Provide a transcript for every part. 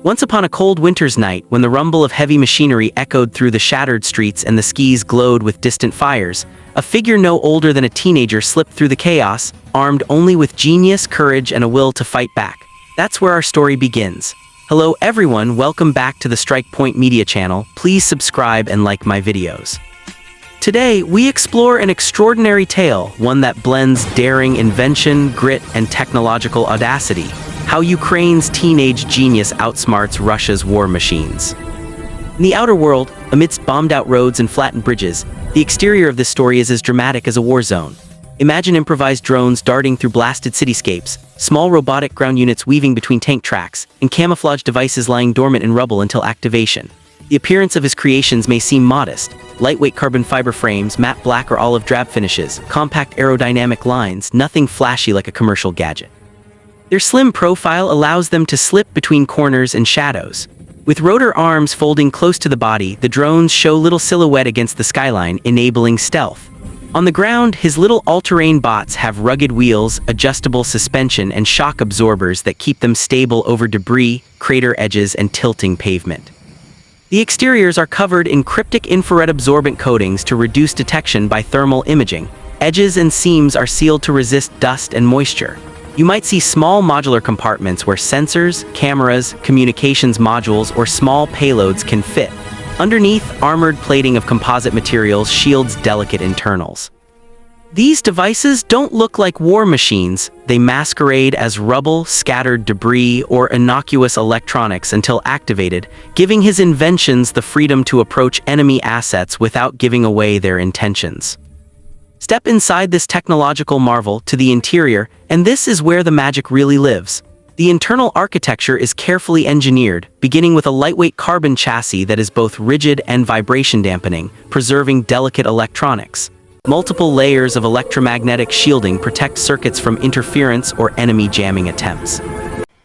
Once upon a cold winter's night, when the rumble of heavy machinery echoed through the shattered streets and the skies glowed with distant fires, a figure no older than a teenager slipped through the chaos, armed only with genius, courage, and a will to fight back. That's where our story begins. Hello everyone, welcome back to the Strike Point Media channel. Please subscribe and like my videos. Today, we explore an extraordinary tale, one that blends daring invention, grit, and technological audacity. How Ukraine's teenage genius outsmarts Russia's war machines. In the outer world, amidst bombed-out roads and flattened bridges, the exterior of this story is as dramatic as a war zone. Imagine improvised drones darting through blasted cityscapes, small robotic ground units weaving between tank tracks, and camouflage devices lying dormant in rubble until activation. The appearance of his creations may seem modest: lightweight carbon fiber frames, matte black or olive drab finishes, compact aerodynamic lines, nothing flashy like a commercial gadget. Their slim profile allows them to slip between corners and shadows. With rotor arms folding close to the body, the drones show little silhouette against the skyline, enabling stealth. On the ground, his little all-terrain bots have rugged wheels, adjustable suspension, and shock absorbers that keep them stable over debris, crater edges, and tilting pavement. The exteriors are covered in cryptic infrared absorbent coatings to reduce detection by thermal imaging. Edges and seams are sealed to resist dust and moisture. You might see small modular compartments where sensors, cameras, communications modules, or small payloads can fit. Underneath, armored plating of composite materials shields delicate internals. These devices don't look like war machines. They masquerade as rubble, scattered debris, or innocuous electronics until activated, giving his inventions the freedom to approach enemy assets without giving away their intentions. Step inside this technological marvel to the interior, and this is where the magic really lives. The internal architecture is carefully engineered, beginning with a lightweight carbon chassis that is both rigid and vibration dampening, preserving delicate electronics. Multiple layers of electromagnetic shielding protect circuits from interference or enemy jamming attempts.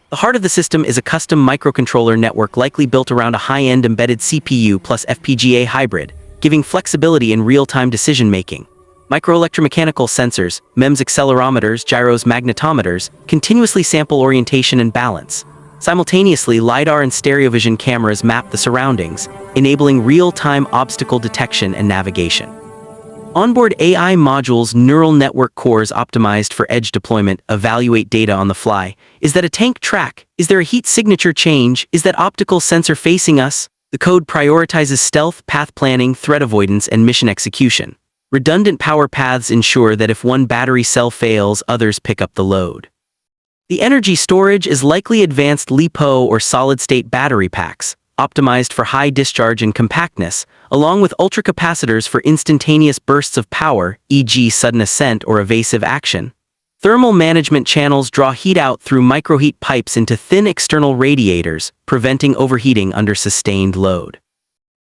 The heart of the system is a custom microcontroller network likely built around a high-end embedded CPU plus FPGA hybrid, giving flexibility in real-time decision-making. Microelectromechanical sensors, MEMS accelerometers, gyros, magnetometers, continuously sample orientation and balance. Simultaneously, LiDAR and stereo vision cameras map the surroundings, enabling real-time obstacle detection and navigation. Onboard AI modules, neural network cores optimized for edge deployment, evaluate data on the fly. Is that a tank track? Is there a heat signature change? Is that optical sensor facing us? The code prioritizes stealth, path planning, threat avoidance, and mission execution. Redundant power paths ensure that if one battery cell fails, others pick up the load. The energy storage is likely advanced LiPo or solid-state battery packs, optimized for high discharge and compactness, along with ultracapacitors for instantaneous bursts of power, e.g. sudden ascent or evasive action. Thermal management channels draw heat out through microheat pipes into thin external radiators, preventing overheating under sustained load.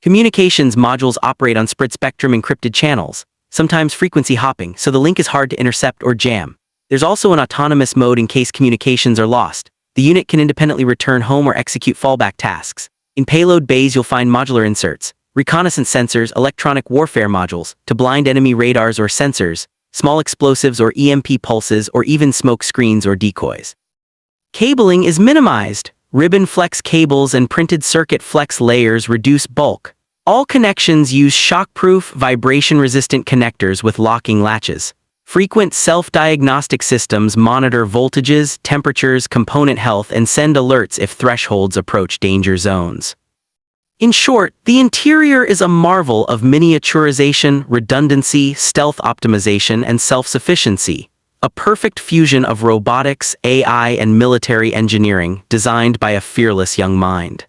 Communications modules operate on split-spectrum encrypted channels, sometimes frequency hopping, so the link is hard to intercept or jam. There's also an autonomous mode in case communications are lost. The unit can independently return home or execute fallback tasks. In payload bays you'll find modular inserts, reconnaissance sensors, electronic warfare modules, to blind enemy radars or sensors, small explosives or EMP pulses, or even smoke screens or decoys. Cabling is minimized. Ribbon flex cables and printed circuit flex layers reduce bulk. All connections use shockproof, vibration-resistant connectors with locking latches. Frequent self-diagnostic systems monitor voltages, temperatures, component health, and send alerts if thresholds approach danger zones. In short, the interior is a marvel of miniaturization, redundancy, stealth optimization, and self-sufficiency. A perfect fusion of robotics, AI, and military engineering, designed by a fearless young mind.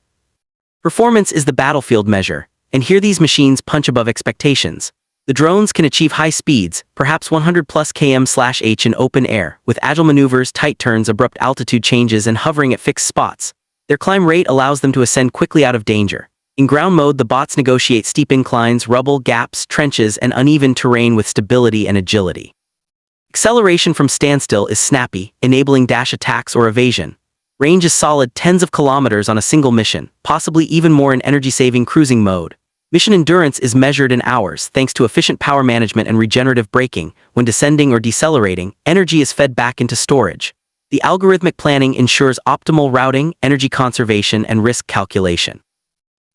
Performance is the battlefield measure, and here these machines punch above expectations. The drones can achieve high speeds, perhaps 100+ km/h in open air, with agile maneuvers, tight turns, abrupt altitude changes, and hovering at fixed spots. Their climb rate allows them to ascend quickly out of danger. In ground mode, the bots negotiate steep inclines, rubble, gaps, trenches, and uneven terrain with stability and agility. Acceleration from standstill is snappy, enabling dash attacks or evasion. Range is solid, tens of kilometers on a single mission, possibly even more in energy-saving cruising mode. Mission endurance is measured in hours thanks to efficient power management and regenerative braking. When descending or decelerating, energy is fed back into storage. The algorithmic planning ensures optimal routing, energy conservation, and risk calculation.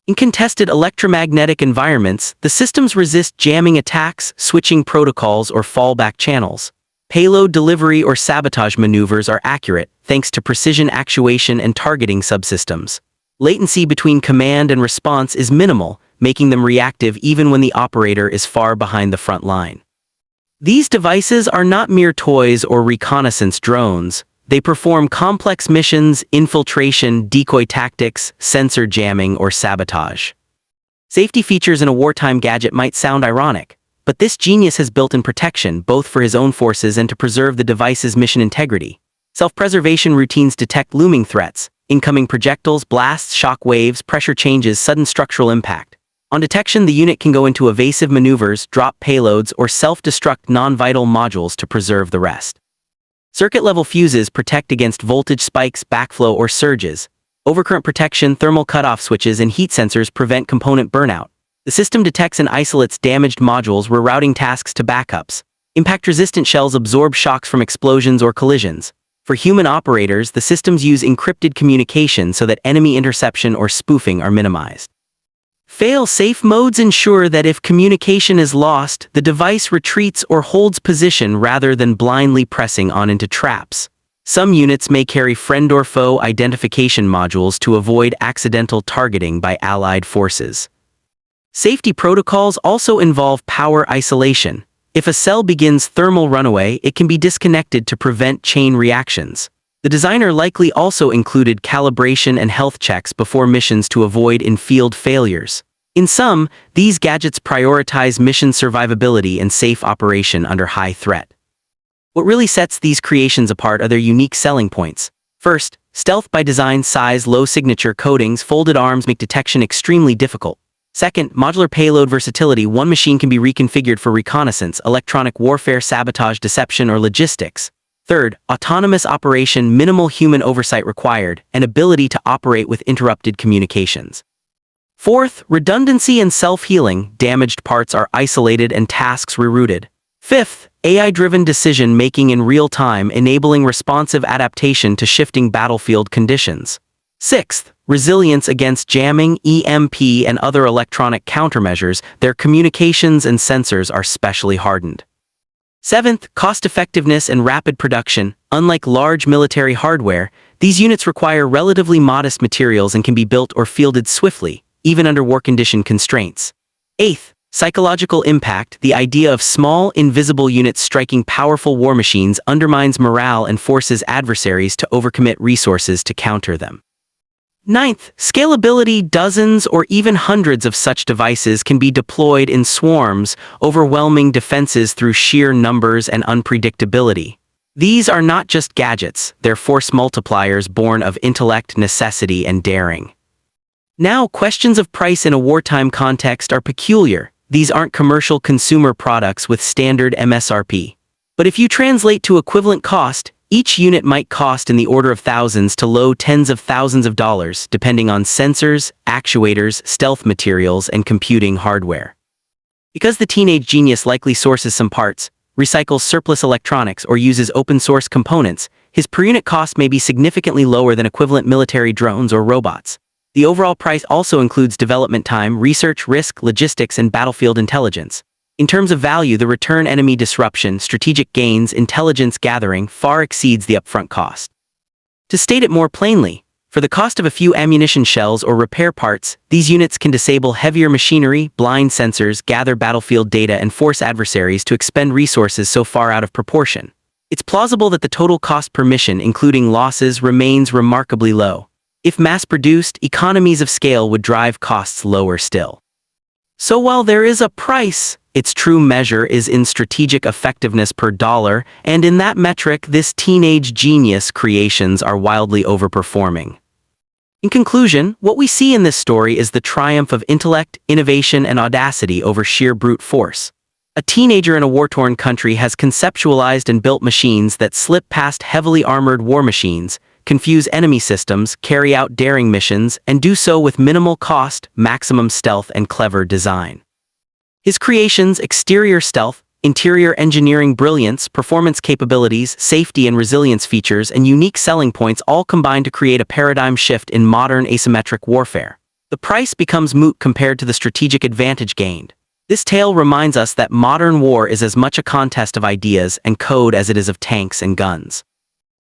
In contested electromagnetic environments, the systems resist jamming attacks, switching protocols, or fallback channels. Payload delivery or sabotage maneuvers are accurate, thanks to precision actuation and targeting subsystems. Latency between command and response is minimal, making them reactive even when the operator is far behind the front line. These devices are not mere toys or reconnaissance drones. They perform complex missions, infiltration, decoy tactics, sensor jamming, or sabotage. Safety features in a wartime gadget might sound ironic, but this genius has built-in protection both for his own forces and to preserve the device's mission integrity. Self-preservation routines detect looming threats: incoming projectiles, blasts, shock waves, pressure changes, sudden structural impact. On detection, the unit can go into evasive maneuvers, drop payloads, or self-destruct non-vital modules to preserve the rest. Circuit-level fuses protect against voltage spikes, backflow, or surges. Overcurrent protection, thermal cutoff switches, and heat sensors prevent component burnout. The system detects and isolates damaged modules, rerouting tasks to backups. Impact-resistant shells absorb shocks from explosions or collisions. For human operators, the systems use encrypted communication so that enemy interception or spoofing are minimized. Fail-safe modes ensure that if communication is lost, the device retreats or holds position rather than blindly pressing on into traps. Some units may carry friend or foe identification modules to avoid accidental targeting by allied forces. Safety protocols also involve power isolation. If a cell begins thermal runaway, it can be disconnected to prevent chain reactions. The designer likely also included calibration and health checks before missions to avoid in-field failures. In sum, these gadgets prioritize mission survivability and safe operation under high threat. What really sets these creations apart are their unique selling points. First, stealth by design. Size, low signature coatings, folded arms make detection extremely difficult. Second, modular payload versatility. One machine can be reconfigured for reconnaissance, electronic warfare, sabotage, deception, or logistics. Third, autonomous operation, minimal human oversight required, and ability to operate with interrupted communications. Fourth, redundancy and self-healing. Damaged parts are isolated and tasks rerouted. Fifth, AI-driven decision-making in real time, enabling responsive adaptation to shifting battlefield conditions. Sixth, resilience against jamming, EMP, and other electronic countermeasures. Their communications and sensors are specially hardened. Seventh, cost-effectiveness and rapid production. Unlike large military hardware, these units require relatively modest materials and can be built or fielded swiftly, even under war-condition constraints. Eighth, psychological impact. The idea of small, invisible units striking powerful war machines undermines morale and forces adversaries to overcommit resources to counter them. Ninth, scalability. Dozens or even hundreds of such devices can be deployed in swarms, overwhelming defenses through sheer numbers and unpredictability. These are not just gadgets, they're force multipliers born of intellect, necessity, and daring. Now, questions of price in a wartime context are peculiar. These aren't commercial consumer products with standard MSRP. But if you translate to equivalent cost, each unit might cost in the order of thousands to low tens of thousands of dollars, depending on sensors, actuators, stealth materials, and computing hardware. Because the teenage genius likely sources some parts, recycles surplus electronics, or uses open-source components, his per-unit cost may be significantly lower than equivalent military drones or robots. The overall price also includes development time, research, risk, logistics, and battlefield intelligence. In terms of value, the return enemy disruption, strategic gains, intelligence gathering far exceeds the upfront cost. To state it more plainly, for the cost of a few ammunition shells or repair parts, these units can disable heavier machinery, blind sensors, gather battlefield data, and force adversaries to expend resources so far out of proportion. It's plausible that the total cost per mission, including losses, remains remarkably low. If mass-produced, economies of scale would drive costs lower still. So while there is a price, its true measure is in strategic effectiveness per dollar, and in that metric, this teenage genius creations are wildly overperforming. In conclusion, what we see in this story is the triumph of intellect, innovation, and audacity over sheer brute force. A teenager in a war-torn country has conceptualized and built machines that slip past heavily armored war machines, confuse enemy systems, carry out daring missions, and do so with minimal cost, maximum stealth, and clever design. His creations, exterior stealth, Interior engineering brilliance, performance capabilities, safety and resilience features, and unique selling points all combine to create a paradigm shift in modern asymmetric warfare. The price becomes moot compared to the strategic advantage gained. This tale reminds us that modern war is as much a contest of ideas and code as it is of tanks and guns.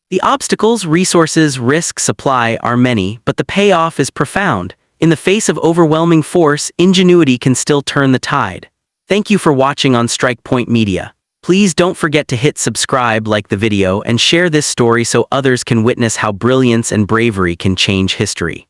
The obstacles, resources, risk, supply are many, but the payoff is profound. In the face of overwhelming force, ingenuity can still turn the tide. Thank you for watching on Strike Point Media. Please don't forget to hit subscribe, like the video, and share this story so others can witness how brilliance and bravery can change history.